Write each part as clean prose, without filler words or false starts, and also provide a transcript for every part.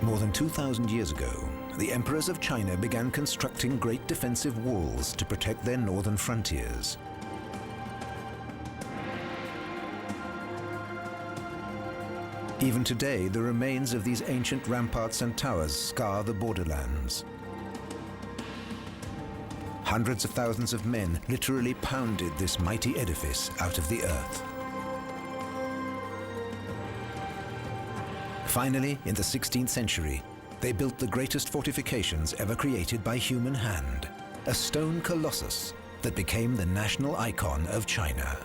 More than 2,000 years ago, the emperors of China began constructing great defensive walls to protect their northern frontiers. Even today, the remains of these ancient ramparts and towers scar the borderlands. Hundreds of thousands of men literally pounded this mighty edifice out of the earth. Finally, in the 16th century, they built the greatest fortifications ever created by human hand, a stone colossus that became the national icon of China.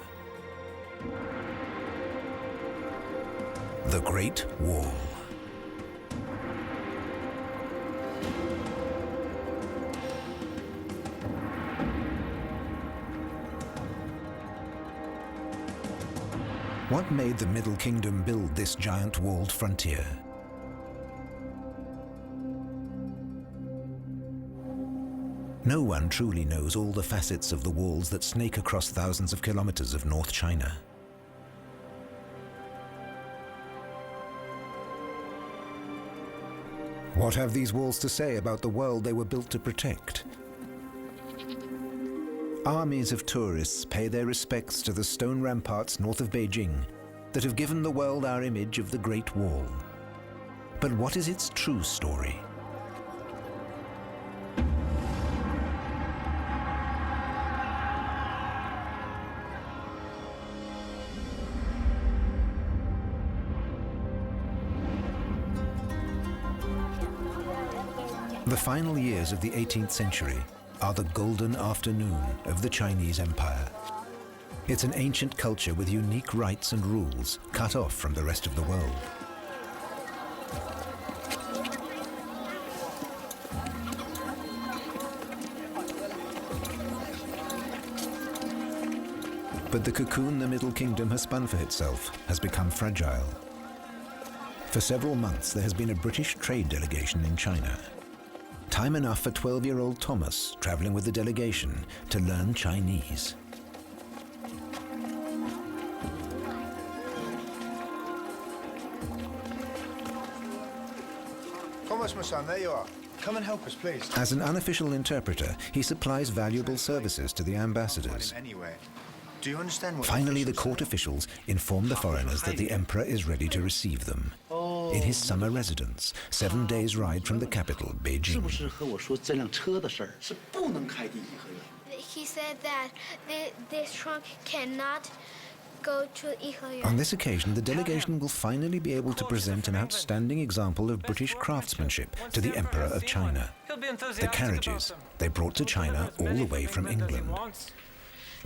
The Great Wall. What made the Middle Kingdom build this giant walled frontier? No one truly knows all the facets of the walls that snake across thousands of kilometers of North China. What have these walls to say about the world they were built to protect? Armies of tourists pay their respects to the stone ramparts north of Beijing that have given the world our image of the Great Wall. But what is its true story? The final years of the 18th century are the golden afternoon of the Chinese Empire. It's an ancient culture with unique rights and rules cut off from the rest of the world. But the cocoon the Middle Kingdom has spun for itself has become fragile. For several months, there has been a British trade delegation in China. Time enough for 12-year-old Thomas traveling with the delegation to learn Chinese. Thomas, my son, there you are. Come and help us, please. As an unofficial interpreter, he supplies valuable services to the ambassadors. Anyway, do you understand what Finally, the court officials inform the foreigners that the emperor is ready to receive them in his summer residence, 7 days' ride from the capital, Beijing. He said that this trunk cannot go to Yiheyuan. On this occasion, the delegation will finally be able to present an outstanding example of British craftsmanship to the Emperor of China. The carriages they brought to China all the way from England.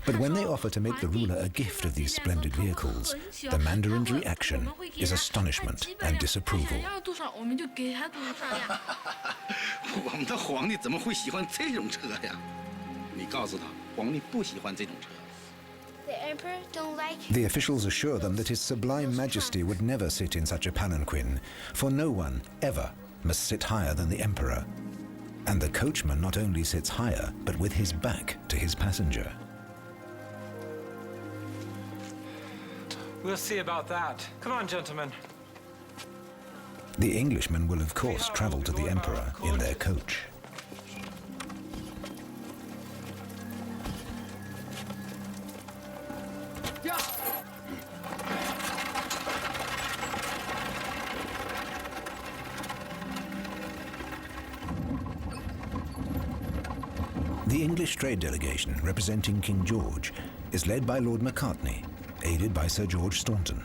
But when they offer to make the ruler a gift of these splendid vehicles, the Mandarin's reaction is astonishment and disapproval. The officials assure them that His Sublime Majesty would never sit in such a palanquin, for no one, ever, must sit higher than the Emperor. And the coachman not only sits higher, but with his back to his passenger. We'll see about that. Come on, gentlemen. The Englishmen will of course travel to the Emperor in their coach. The English trade delegation representing King George is led by Lord Macartney, aided by Sir George Staunton.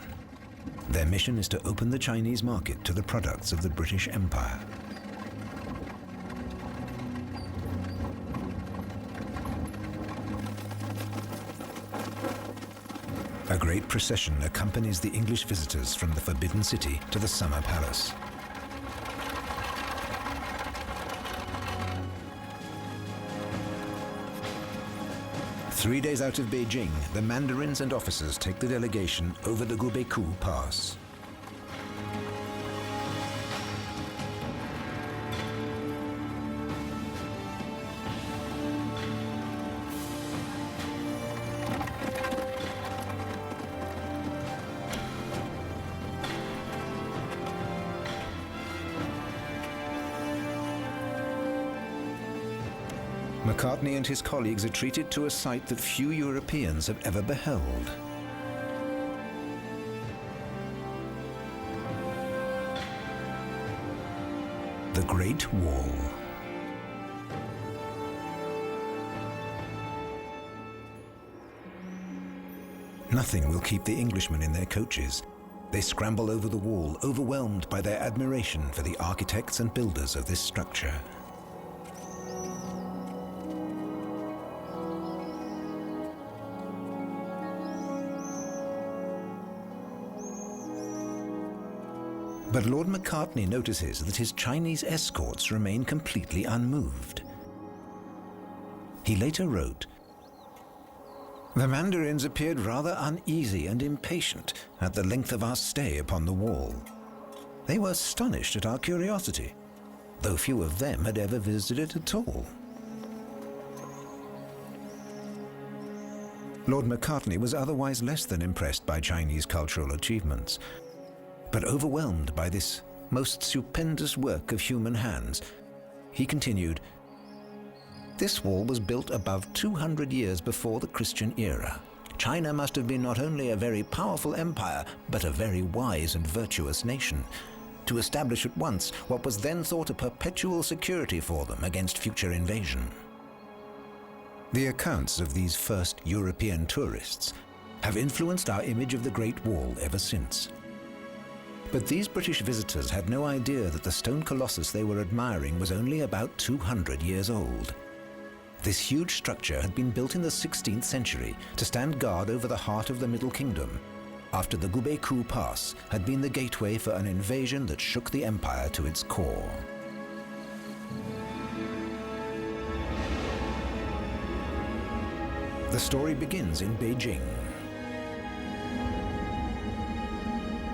Their mission is to open the Chinese market to the products of the British Empire. A great procession accompanies the English visitors from the Forbidden City to the Summer Palace. Three days out of Beijing, the mandarins and officers take the delegation over the Gubeikou Pass. McCartney and his colleagues are treated to a sight that few Europeans have ever beheld. The Great Wall. Nothing will keep the Englishmen in their coaches. They scramble over the wall, overwhelmed by their admiration for the architects and builders of this structure. But Lord McCartney notices that his Chinese escorts remain completely unmoved. He later wrote, "The Mandarins appeared rather uneasy and impatient at the length of our stay upon the wall. They were astonished at our curiosity, though few of them had ever visited it at all." Lord McCartney was otherwise less than impressed by Chinese cultural achievements. But overwhelmed by this most stupendous work of human hands, he continued, "This wall was built above 200 years before the Christian era. China must have been not only a very powerful empire, but a very wise and virtuous nation, to establish at once what was then thought a perpetual security for them against future invasion." The accounts of these first European tourists have influenced our image of the Great Wall ever since. But these British visitors had no idea that the stone colossus they were admiring was only about 200 years old. This huge structure had been built in the 16th century to stand guard over the heart of the Middle Kingdom, after the Gubeikou Pass had been the gateway for an invasion that shook the empire to its core. The story begins in Beijing.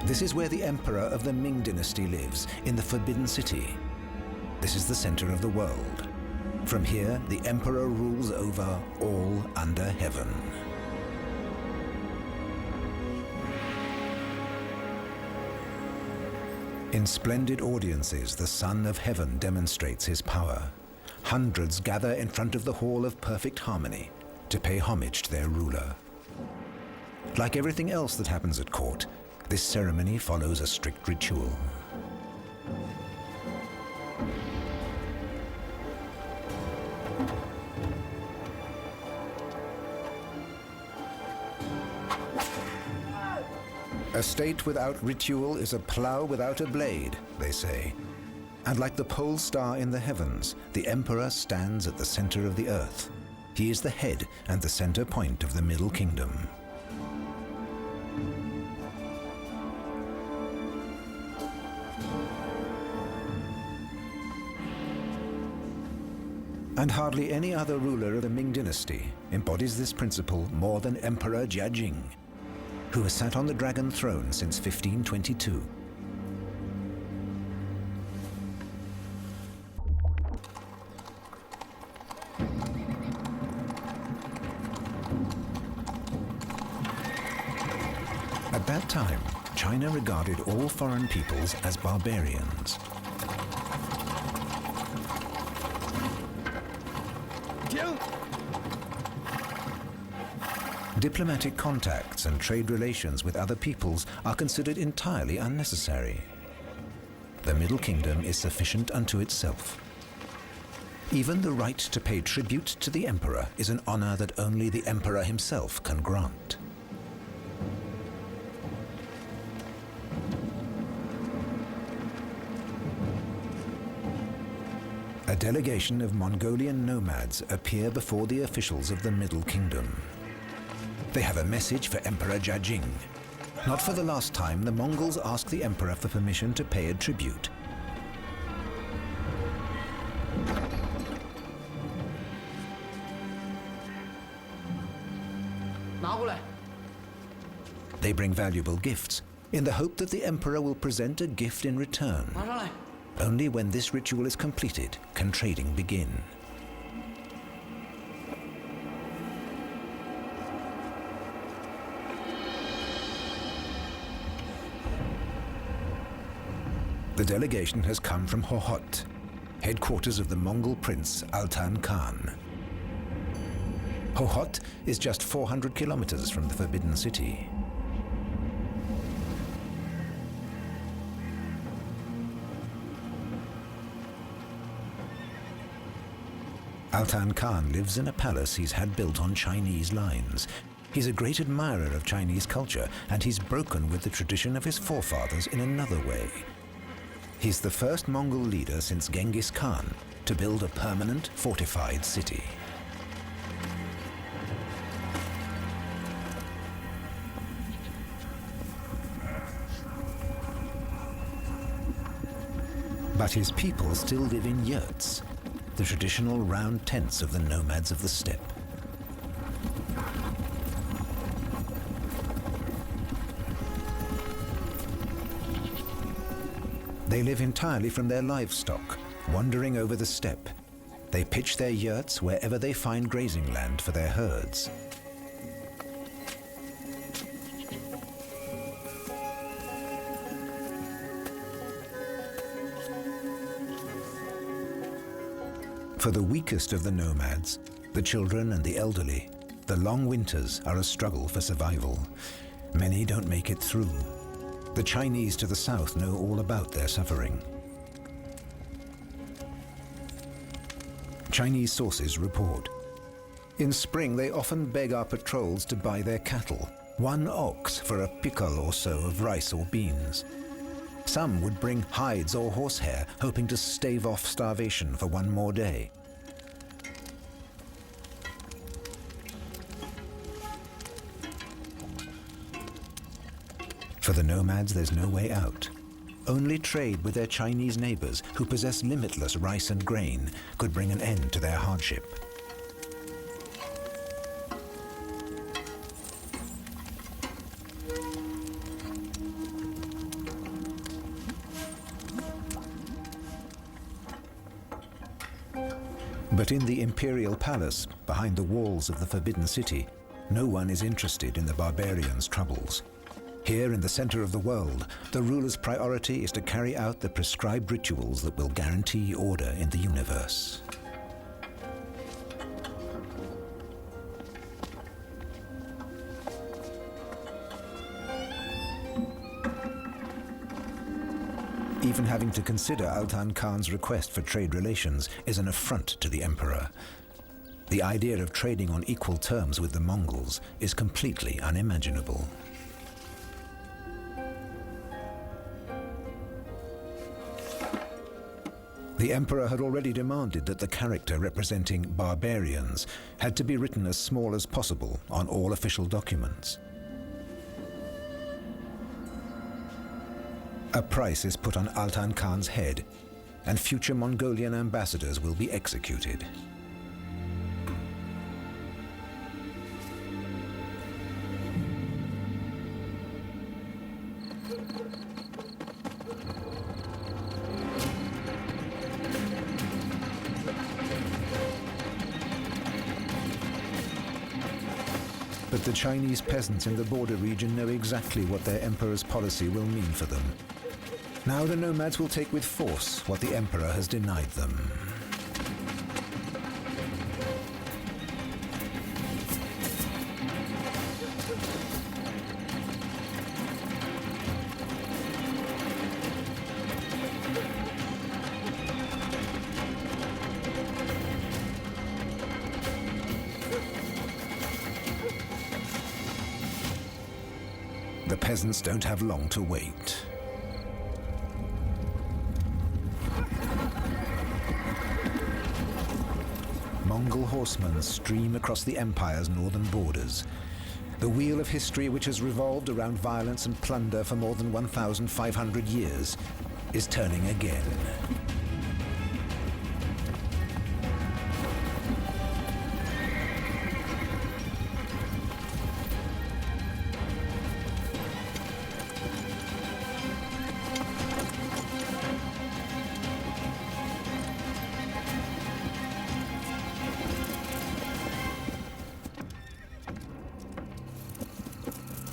This is where the emperor of the Ming dynasty lives, in the Forbidden City. This is the center of the world. From here, the emperor rules over all under heaven. In splendid audiences, the Son of Heaven demonstrates his power. Hundreds gather in front of the Hall of Perfect Harmony to pay homage to their ruler. Like everything else that happens at court, this ceremony follows a strict ritual. A state without ritual is a plow without a blade, they say. And like the pole star in the heavens, the emperor stands at the center of the earth. He is the head and the center point of the Middle Kingdom. And hardly any other ruler of the Ming dynasty embodies this principle more than Emperor Jiajing, who has sat on the dragon throne since 1522. At that time, China regarded all foreign peoples as barbarians. Diplomatic contacts and trade relations with other peoples are considered entirely unnecessary. The Middle Kingdom is sufficient unto itself. Even the right to pay tribute to the emperor is an honor that only the emperor himself can grant. A delegation of Mongolian nomads appear before the officials of the Middle Kingdom. They have a message for Emperor Jiajing. Not for the last time, the Mongols ask the emperor for permission to pay a tribute. They bring valuable gifts, in the hope that the emperor will present a gift in return. Only when this ritual is completed can trading begin. The delegation has come from Hohhot, headquarters of the Mongol prince Altan Khan. Hohhot is just 400 kilometers from the Forbidden City. Altan Khan lives in a palace he's had built on Chinese lines. He's a great admirer of Chinese culture, and he's broken with the tradition of his forefathers in another way. He's the first Mongol leader since Genghis Khan to build a permanent fortified city. But his people still live in yurts, the traditional round tents of the nomads of the steppe. They live entirely from their livestock, wandering over the steppe. They pitch their yurts wherever they find grazing land for their herds. For the weakest of the nomads, the children and the elderly, the long winters are a struggle for survival. Many don't make it through. The Chinese to the south know all about their suffering. Chinese sources report. In spring, they often beg our patrols to buy their cattle, 1 ox for a pickle or so of rice or beans. Some would bring hides or horsehair, hoping to stave off starvation for 1 more day. For the nomads, there's no way out. Only trade with their Chinese neighbors, who possess limitless rice and grain, could bring an end to their hardship. But in the imperial palace, behind the walls of the Forbidden City, no one is interested in the barbarians' troubles. Here in the center of the world, the ruler's priority is to carry out the prescribed rituals that will guarantee order in the universe. Even having to consider Altan Khan's request for trade relations is an affront to the emperor. The idea of trading on equal terms with the Mongols is completely unimaginable. The emperor had already demanded that the character representing barbarians had to be written as small as possible on all official documents. A price is put on Altan Khan's head, and future Mongolian ambassadors will be executed. But the Chinese peasants in the border region know exactly what their emperor's policy will mean for them. Now the nomads will take with force what the emperor has denied them. The peasants don't have long to wait. Mongol horsemen stream across the empire's northern borders. The wheel of history, which has revolved around violence and plunder for more than 1,500 years, is turning again.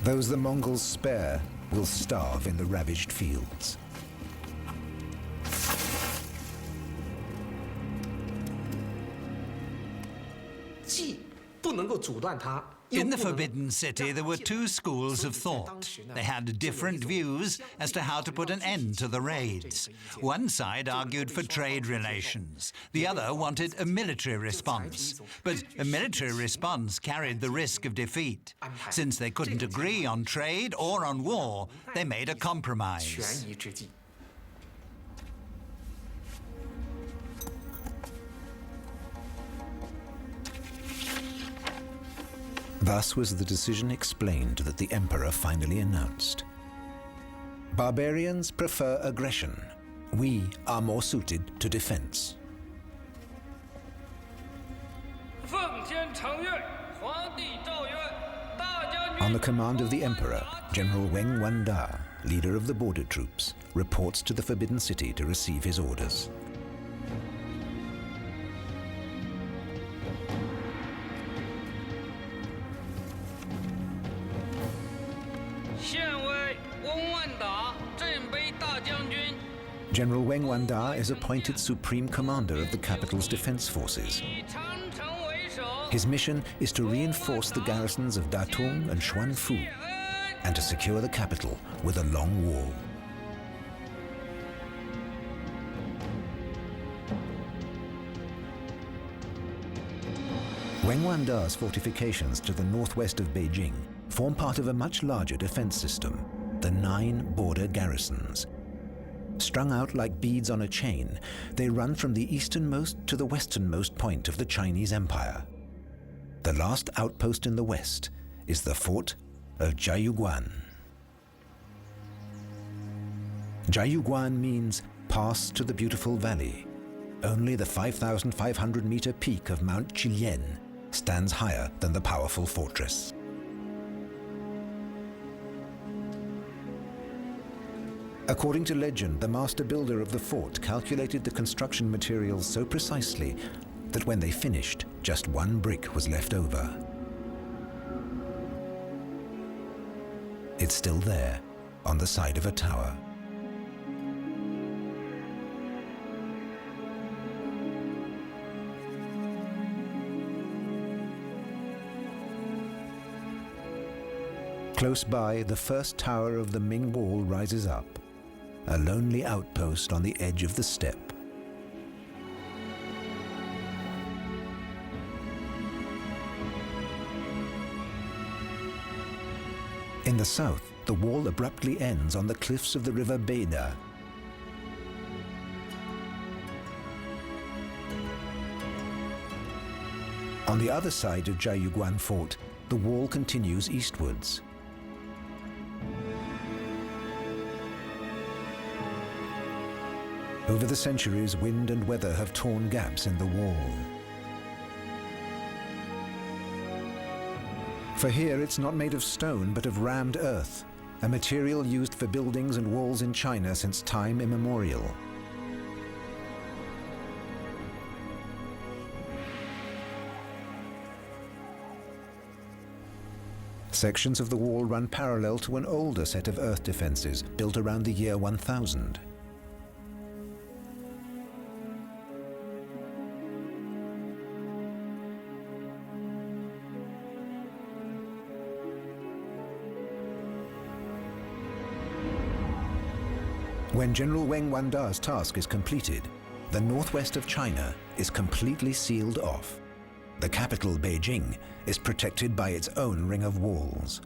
Those the Mongols spare will starve in the ravaged fields. In the Forbidden City, there were two schools of thought. They had different views as to how to put an end to the raids. One side argued for trade relations. The other wanted a military response. But a military response carried the risk of defeat. Since they couldn't agree on trade or on war, they made a compromise. Thus was the decision explained that the emperor finally announced. Barbarians prefer aggression. We are more suited to defense. On the command of the emperor, General Weng Wanda, leader of the border troops, reports to the Forbidden City to receive his orders. General Weng Wanda is appointed Supreme Commander of the capital's defense forces. His mission is to reinforce the garrisons of Datong and Xuanfu and to secure the capital with a long wall. Weng Wanda's fortifications to the northwest of Beijing form part of a much larger defense system, the 9 border garrisons. Strung out like beads on a chain, they run from the easternmost to the westernmost point of the Chinese Empire. The last outpost in the west is the fort of Jiayuguan. Jiayuguan means pass to the beautiful valley. Only the 5,500-meter peak of Mount Qilian stands higher than the powerful fortress. According to legend, the master builder of the fort calculated the construction materials so precisely that when they finished, just 1 brick was left over. It's still there, on the side of a tower. Close by, the first tower of the Ming Wall rises up, a lonely outpost on the edge of the steppe. In the south, the wall abruptly ends on the cliffs of the river Beda. On the other side of Jiayuguan Fort, the wall continues eastwards. Over the centuries, wind and weather have torn gaps in the wall. For here, it's not made of stone, but of rammed earth, a material used for buildings and walls in China since time immemorial. Sections of the wall run parallel to an older set of earth defenses built around the year 1000. When General Weng Wanda's task is completed, the northwest of China is completely sealed off. The capital, Beijing, is protected by its own ring of walls.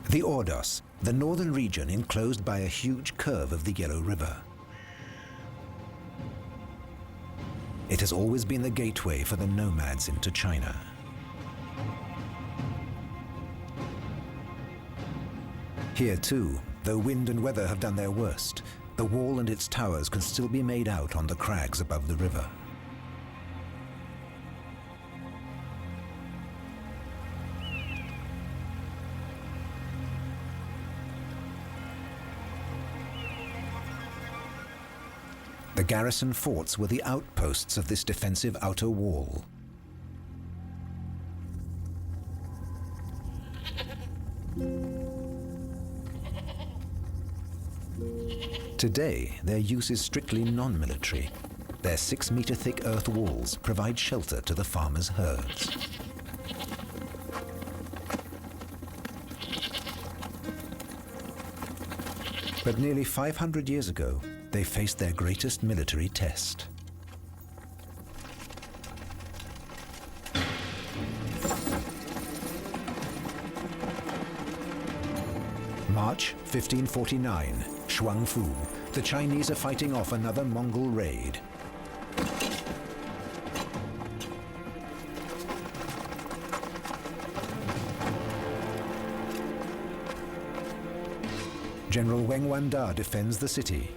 The Ordos, the northern region enclosed by a huge curve of the Yellow River. It has always been the gateway for the nomads into China. Here too, though wind and weather have done their worst, the wall and its towers can still be made out on the crags above the river. The garrison forts were the outposts of this defensive outer wall. Today, their use is strictly non-military. Their 6-meter-thick earth walls provide shelter to the farmers' herds. But nearly 500 years ago, they faced their greatest military test. March 1549, Shuangfu. The Chinese are fighting off another Mongol raid. General Wang Wanda defends the city.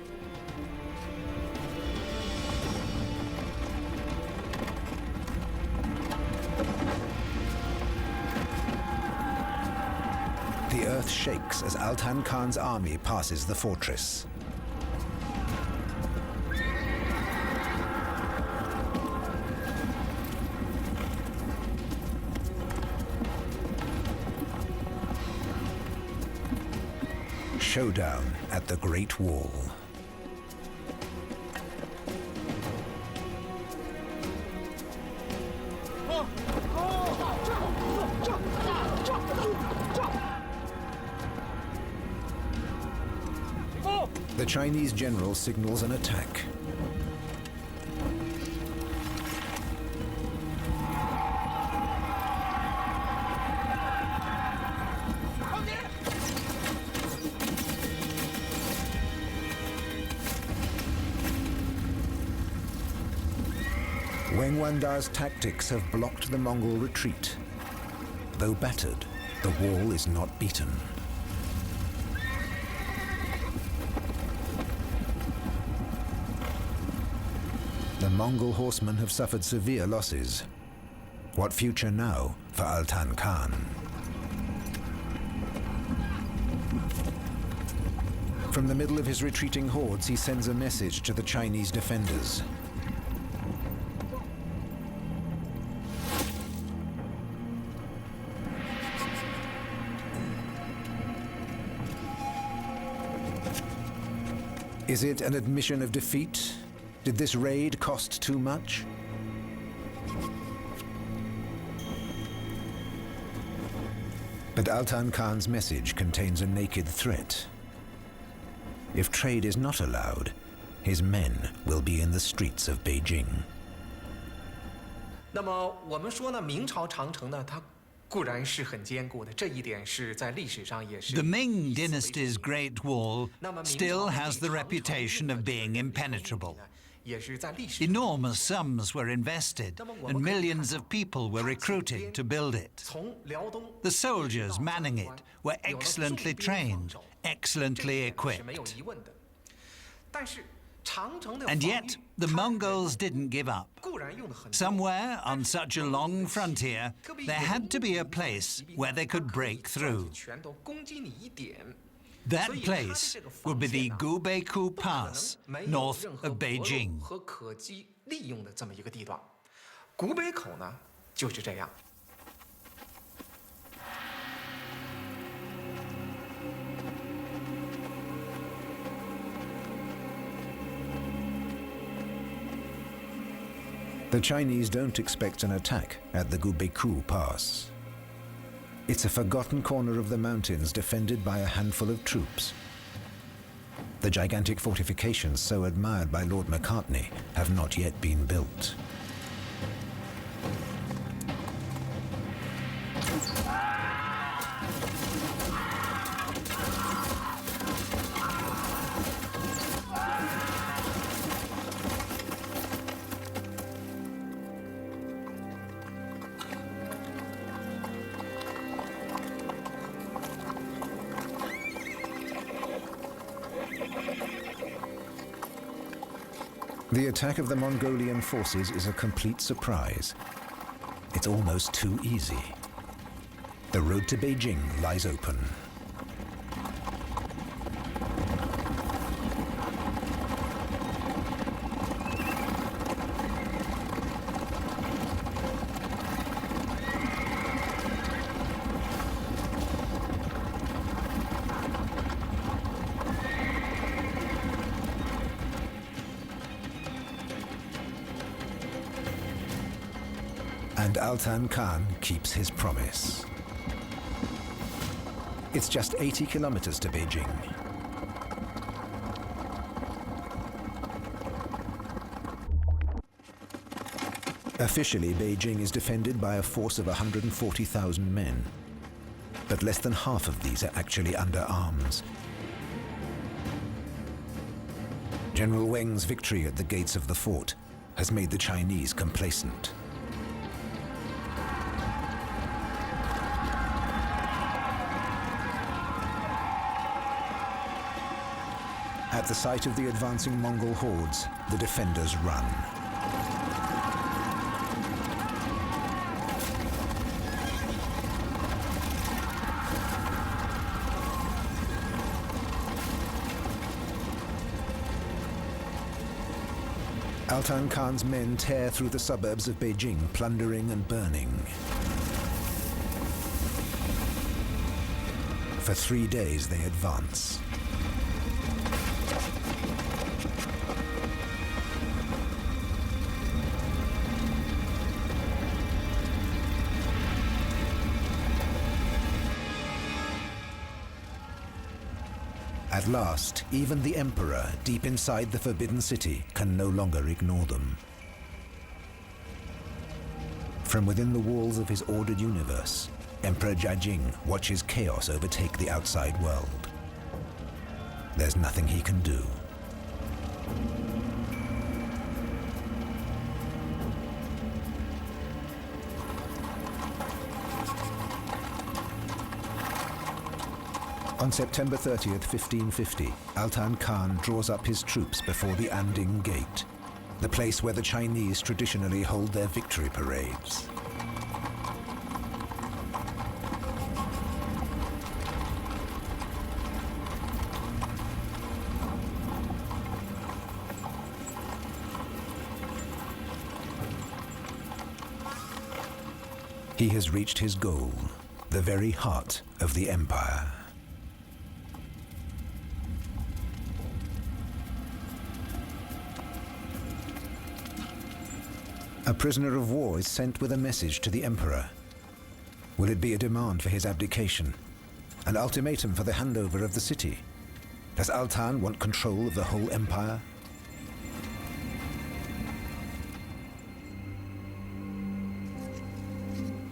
The earth shakes as Altan Khan's army passes the fortress. Showdown at the Great Wall. The Chinese general signals an attack. Wang Wanda's tactics have blocked the Mongol retreat. Though battered, the wall is not beaten. The Mongol horsemen have suffered severe losses. What future now for Altan Khan? From the middle of his retreating hordes, he sends a message to the Chinese defenders. Is it an admission of defeat? Did this raid cost too much? But Altan Khan's message contains a naked threat. If trade is not allowed, his men will be in the streets of Beijing. 那么我们说呢，明朝长城呢，它固然是很坚固的，这一点是在历史上也是。The Ming Dynasty's Great Wall still has the reputation of being impenetrable. Enormous sums were invested, and millions of people were recruited to build it. The soldiers manning it were excellently trained, excellently equipped. And yet, the Mongols didn't give up. Somewhere on such a long frontier, there had to be a place where they could break through. That place would be the Gubeikou Pass, north of Beijing. 古北口呢，就是这样。The Chinese don't expect an attack at the Gubeikou Pass. It's a forgotten corner of the mountains defended by a handful of troops. The gigantic fortifications so admired by Lord Macartney have not yet been built. The attack of the Mongolian forces is a complete surprise. It's almost too easy. The road to Beijing lies open. And Altan Khan keeps his promise. It's just 80 kilometers to Beijing. Officially, Beijing is defended by a force of 140,000 men. But less than half of these are actually under arms. General Weng's victory at the gates of the fort has made the Chinese complacent. At the sight of the advancing Mongol hordes, the defenders run. Altan Khan's men tear through the suburbs of Beijing, plundering and burning. For 3 days they advance. At last, even the emperor, deep inside the Forbidden City, can no longer ignore them. From within the walls of his ordered universe, Emperor Jiajing watches chaos overtake the outside world. There's nothing he can do. On September 30th, 1550, Altan Khan draws up his troops before the Anding Gate, the place where the Chinese traditionally hold their victory parades. He has reached his goal, the very heart of the empire. A prisoner of war is sent with a message to the emperor. Will it be a demand for his abdication? An ultimatum for the handover of the city? Does Altan want control of the whole empire?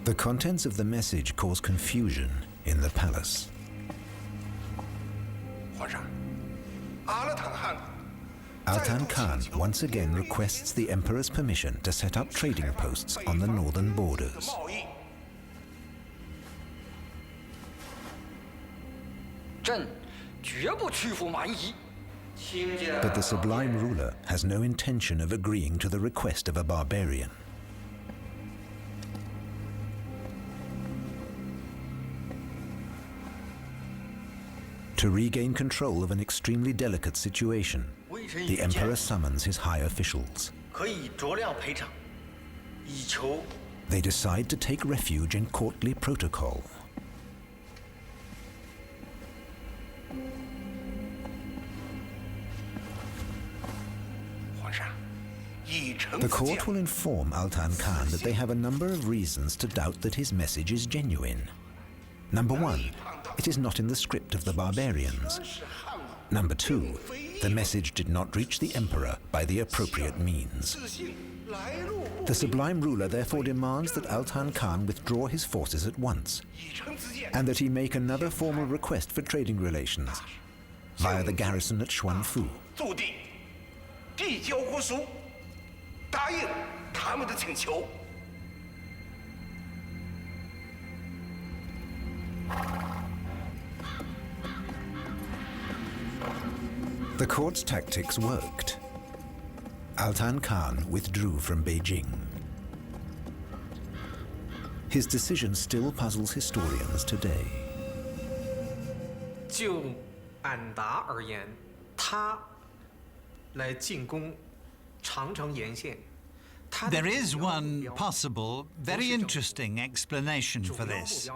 The contents of the message cause confusion in the palace. Altan Khan once again requests the emperor's permission to set up trading posts on the northern borders. But the sublime ruler has no intention of agreeing to the request of a barbarian. To regain control of an extremely delicate situation, the emperor summons his high officials. They decide to take refuge in courtly protocol. The court will inform Altan Khan that they have a number of reasons to doubt that his message is genuine. Number one, it is not in the script of the barbarians. Number two, the message did not reach the emperor by the appropriate means. The sublime ruler therefore demands that Altan Khan withdraw his forces at once, and that he make another formal request for trading relations via the garrison at Xuanfu. The court's tactics worked. Altan Khan withdrew from Beijing. His decision still puzzles historians today. 就安达而言，他来进攻长城沿线。 There is one possible, very interesting explanation for this.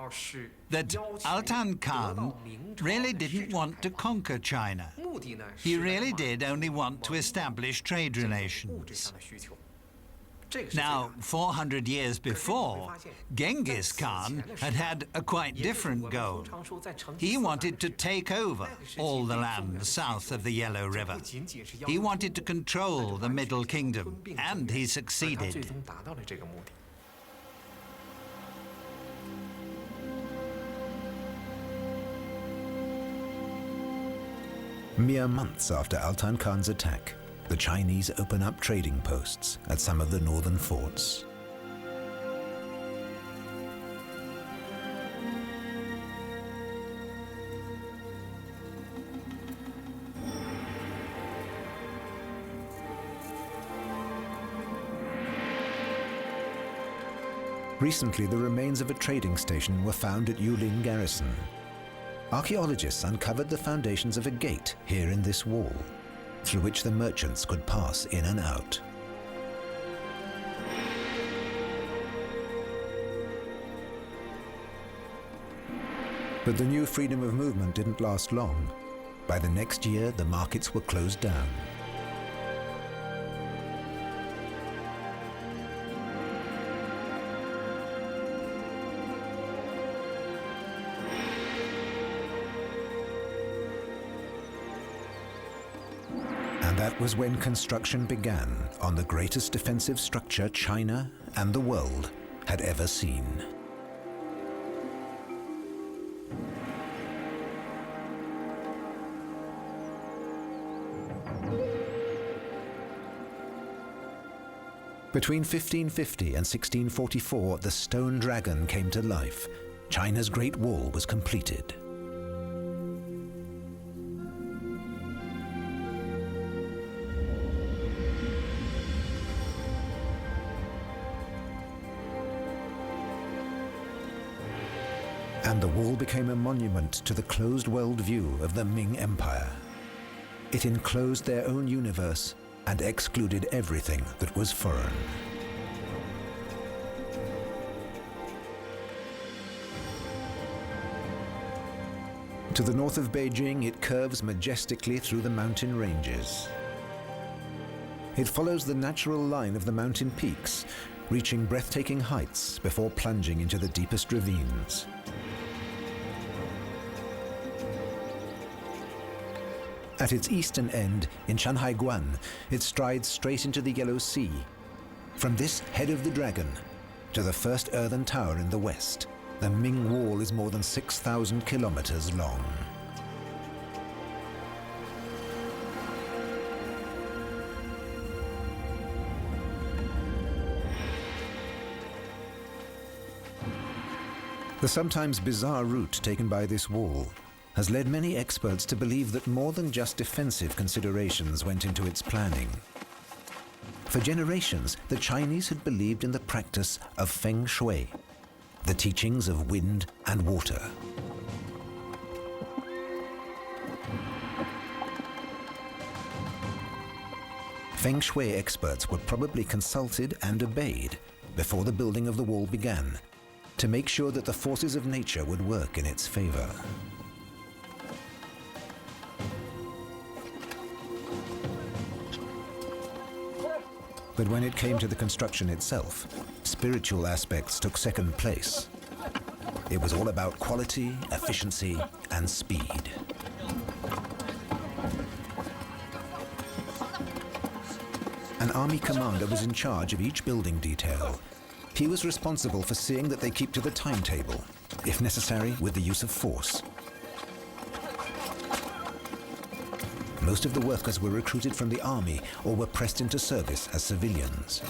That Altan Khan really didn't want to conquer China. He really did only want to establish trade relations. Now, 400 years before, Genghis Khan had had a quite different goal. He wanted to take over all the land south of the Yellow River. He wanted to control the Middle Kingdom, and he succeeded. Mere months after Altan Khan's attack, the Chinese open up trading posts at some of the northern forts. Recently, the remains of a trading station were found at Yulin Garrison. Archaeologists uncovered the foundations of a gate here in this wall, through which the merchants could pass in and out. But the new freedom of movement didn't last long. By the next year, the markets were closed down. And that was when construction began on the greatest defensive structure China and the world had ever seen. Between 1550 and 1644, the stone dragon came to life. China's Great Wall was completed. And the wall became a monument to the closed world view of the Ming Empire. It enclosed their own universe and excluded everything that was foreign. To the north of Beijing, it curves majestically through the mountain ranges. It follows the natural line of the mountain peaks, reaching breathtaking heights before plunging into the deepest ravines. At its eastern end, in Shanhaiguan, it strides straight into the Yellow Sea. From this head of the dragon to the first earthen tower in the west, the Ming Wall is more than 6,000 kilometers long. The sometimes bizarre route taken by this wall has led many experts to believe that more than just defensive considerations went into its planning. For generations, the Chinese had believed in the practice of Feng Shui, the teachings of wind and water. Feng Shui experts were probably consulted and obeyed before the building of the wall began, to make sure that the forces of nature would work in its favor. But when it came to the construction itself, spiritual aspects took second place. It was all about quality, efficiency, and speed. An army commander was in charge of each building detail. He was responsible for seeing that they keep to the timetable, if necessary, with the use of force. Most of the workers were recruited from the army or were pressed into service as civilians.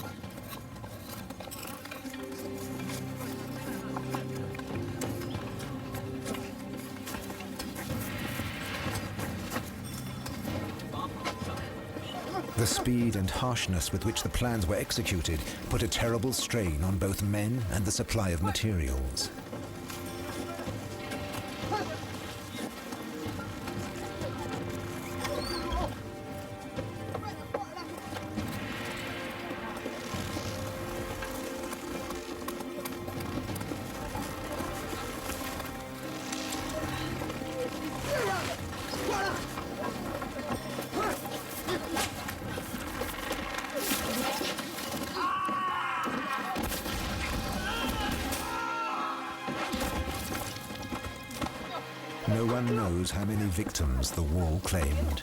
The speed and harshness with which the plans were executed put a terrible strain on both men and the supply of materials. one knows how many victims the wall claimed.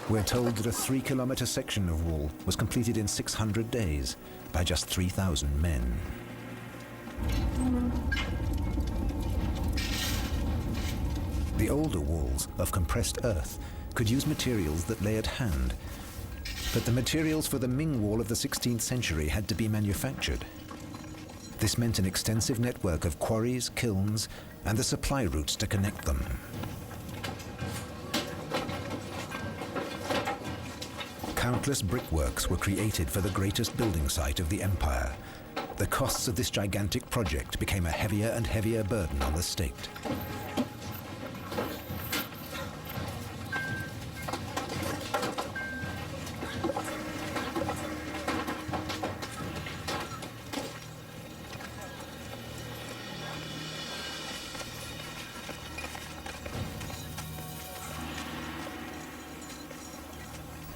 We're told that a 3-kilometer section of wall was completed in 600 days by just 3,000 men. The older walls of compressed earth could use materials that lay at hand, but the materials for the Ming Wall of the 16th century had to be manufactured. This meant an extensive network of quarries, kilns, and the supply routes to connect them. Countless brickworks were created for the greatest building site of the empire. The costs of this gigantic project became a heavier and heavier burden on the state.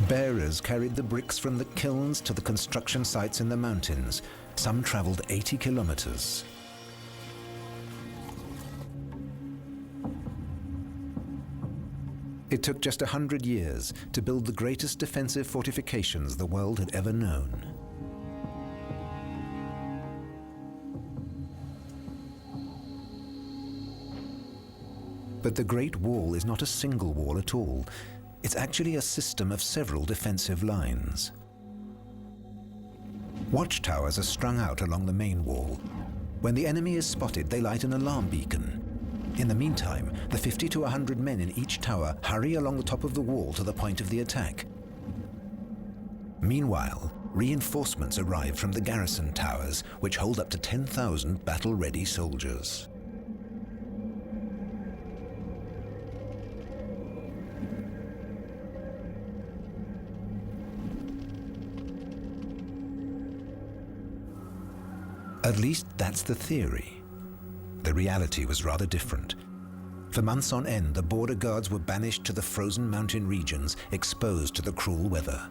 Bearers carried the bricks from the kilns to the construction sites in the mountains. Some traveled 80 kilometers. It took just 100 years to build the greatest defensive fortifications the world had ever known. But the Great Wall is not a single wall at all. It's actually a system of several defensive lines. Watchtowers are strung out along the main wall. When the enemy is spotted, they light an alarm beacon. In the meantime, the 50 to 100 men in each tower hurry along the top of the wall to the point of the attack. Meanwhile, reinforcements arrive from the garrison towers, which hold up to 10,000 battle-ready soldiers. At least that's the theory. The reality was rather different. For months on end, the border guards were banished to the frozen mountain regions, exposed to the cruel weather.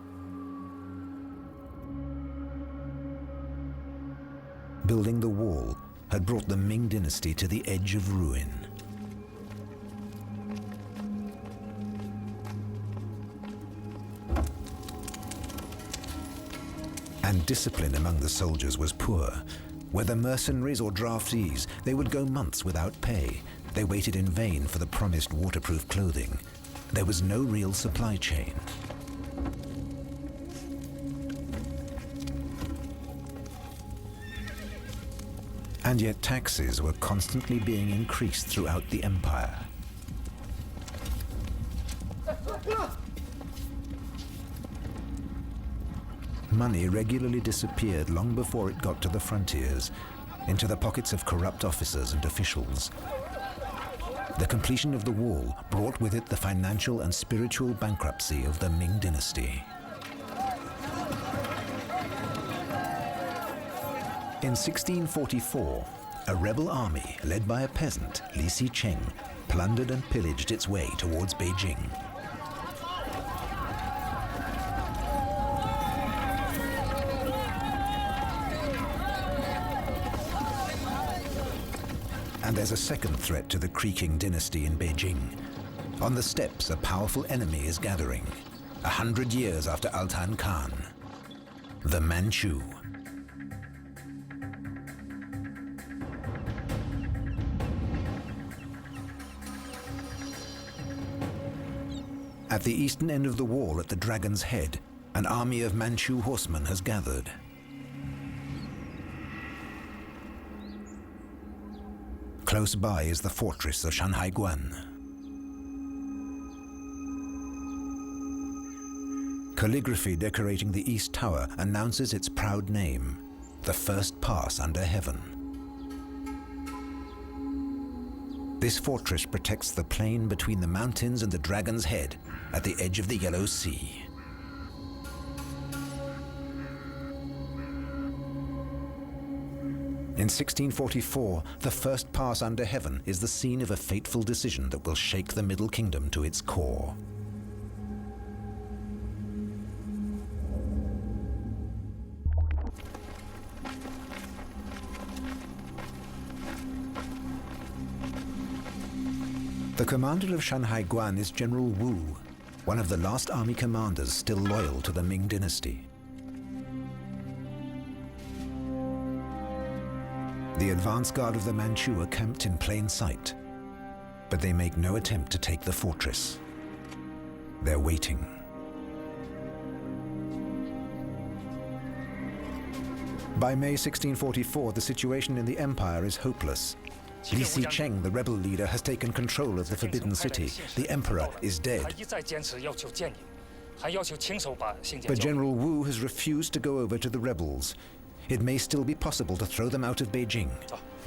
Building the wall had brought the Ming dynasty to the edge of ruin. And discipline among the soldiers was poor. Whether mercenaries or draftees, they would go months without pay. They waited in vain for the promised waterproof clothing. There was no real supply chain. And yet taxes were constantly being increased throughout the empire. Money regularly disappeared long before it got to the frontiers, into the pockets of corrupt officers and officials. The completion of the wall brought with it the financial and spiritual bankruptcy of the Ming dynasty. In 1644, a rebel army led by a peasant, Li Sicheng, plundered and pillaged its way towards Beijing. And there's a second threat to the creaking dynasty in Beijing. On the steppes, a powerful enemy is gathering, 100 years after Altan Khan, the Manchu. At the eastern end of the wall at the Dragon's Head, an army of Manchu horsemen has gathered. Close by is the fortress of Shanhaiguan. Calligraphy decorating the East Tower announces its proud name, the first pass under heaven. This fortress protects the plain between the mountains and the Dragon's Head at the edge of the Yellow Sea. In 1644, the first pass under heaven is the scene of a fateful decision that will shake the Middle Kingdom to its core. The commander of Shanhai Guan is General Wu, one of the last army commanders still loyal to the Ming dynasty. The advance guard of the Manchu are camped in plain sight, but they make no attempt to take the fortress. They're waiting. By May 1644, the situation in the empire is hopeless. Li Xicheng, the rebel leader, has taken control of the Forbidden City. The emperor is dead. But General Wu has refused to go over to the rebels. It may still be possible to throw them out of Beijing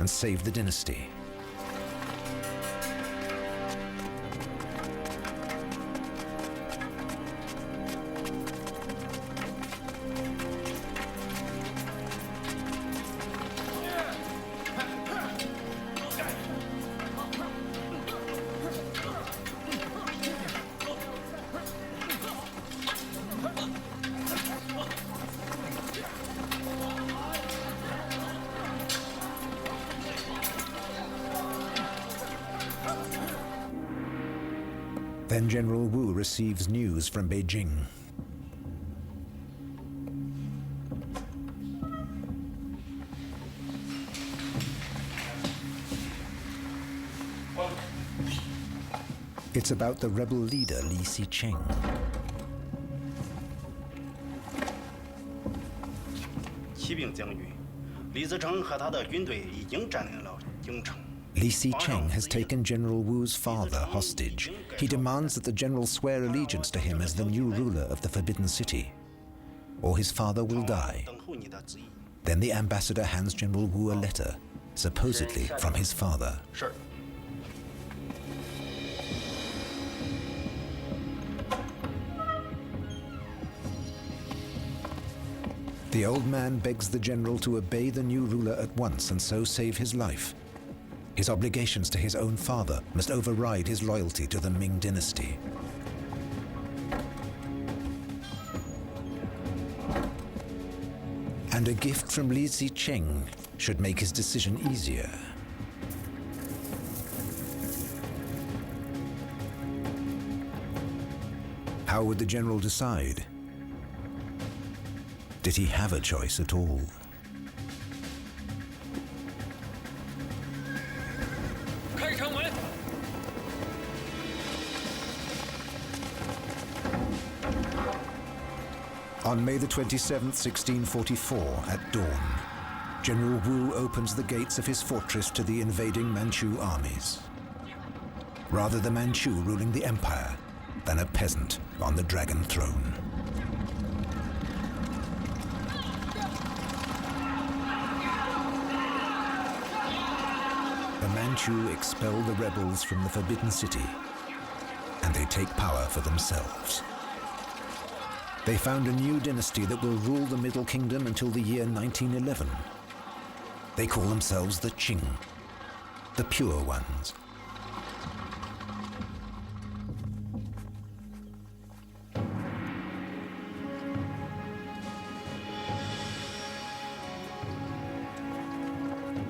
and save the dynasty. Then General Wu receives news from Beijing. It's about the rebel leader Li Xicheng. Li Xicheng has taken General Wu's father hostage. He demands that the general swear allegiance to him as the new ruler of the Forbidden City, or his father will die. Then the ambassador hands General Wu a letter, supposedly from his father. The old man begs the general to obey the new ruler at once and so save his life. His obligations to his own father must override his loyalty to the Ming dynasty. And a gift from Li Xicheng should make his decision easier. How would the general decide? Did he have a choice at all? On May the 27th, 1644, at dawn, General Wu opens the gates of his fortress to the invading Manchu armies. Rather the Manchu ruling the empire than a peasant on the dragon throne. The Manchu expel the rebels from the Forbidden City, and they take power for themselves. They found a new dynasty that will rule the Middle Kingdom until the year 1911. They call themselves the Qing, the pure ones.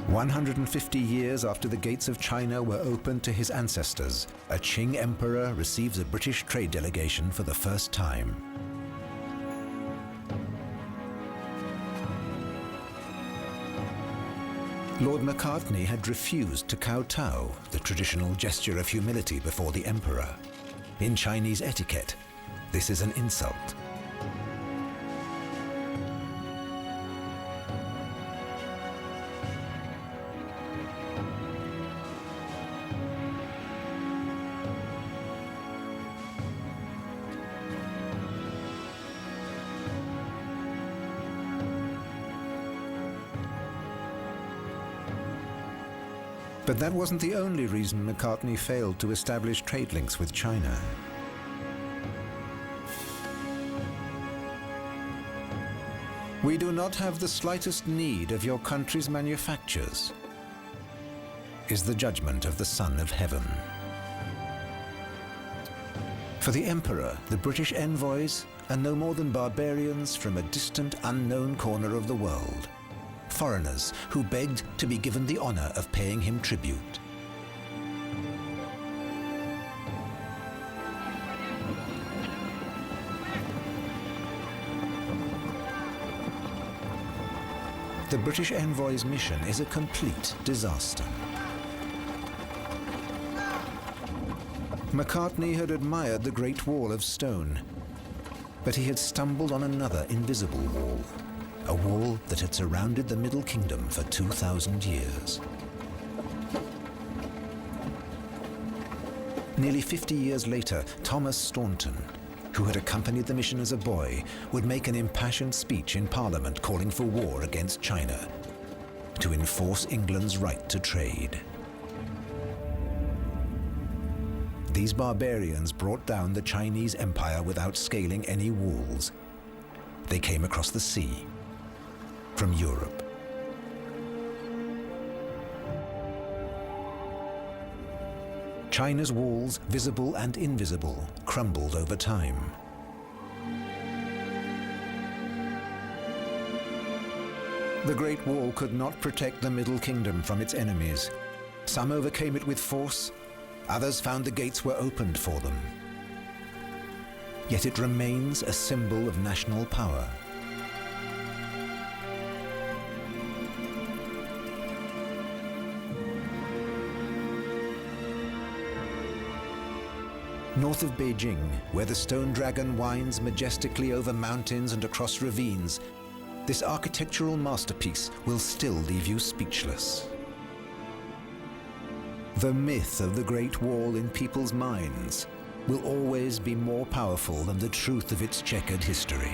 "150 years after the gates of China were opened to his ancestors, a Qing emperor receives a British trade delegation for the first time. Lord Macartney had refused to kowtow, the traditional gesture of humility before the emperor. In Chinese etiquette, this is an insult. But that wasn't the only reason Macartney failed to establish trade links with China. "We do not have the slightest need of your country's manufactures," is the judgment of the Son of Heaven. For the emperor, the British envoys are no more than barbarians from a distant, unknown corner of the world. Foreigners who begged to be given the honor of paying him tribute. The British envoy's mission is a complete disaster. Macartney had admired the Great Wall of Stone, but he had stumbled on another invisible wall, a wall that had surrounded the Middle Kingdom for 2,000 years. Nearly 50 years later, Thomas Staunton, who had accompanied the mission as a boy, would make an impassioned speech in Parliament calling for war against China to enforce England's right to trade. These barbarians brought down the Chinese Empire without scaling any walls. They came across the sea from Europe. China's walls, visible and invisible, crumbled over time. The Great Wall could not protect the Middle Kingdom from its enemies. Some overcame it with force, others found the gates were opened for them. Yet it remains a symbol of national power. North of Beijing, where the stone dragon winds majestically over mountains and across ravines, this architectural masterpiece will still leave you speechless. The myth of the Great Wall in people's minds will always be more powerful than the truth of its checkered history.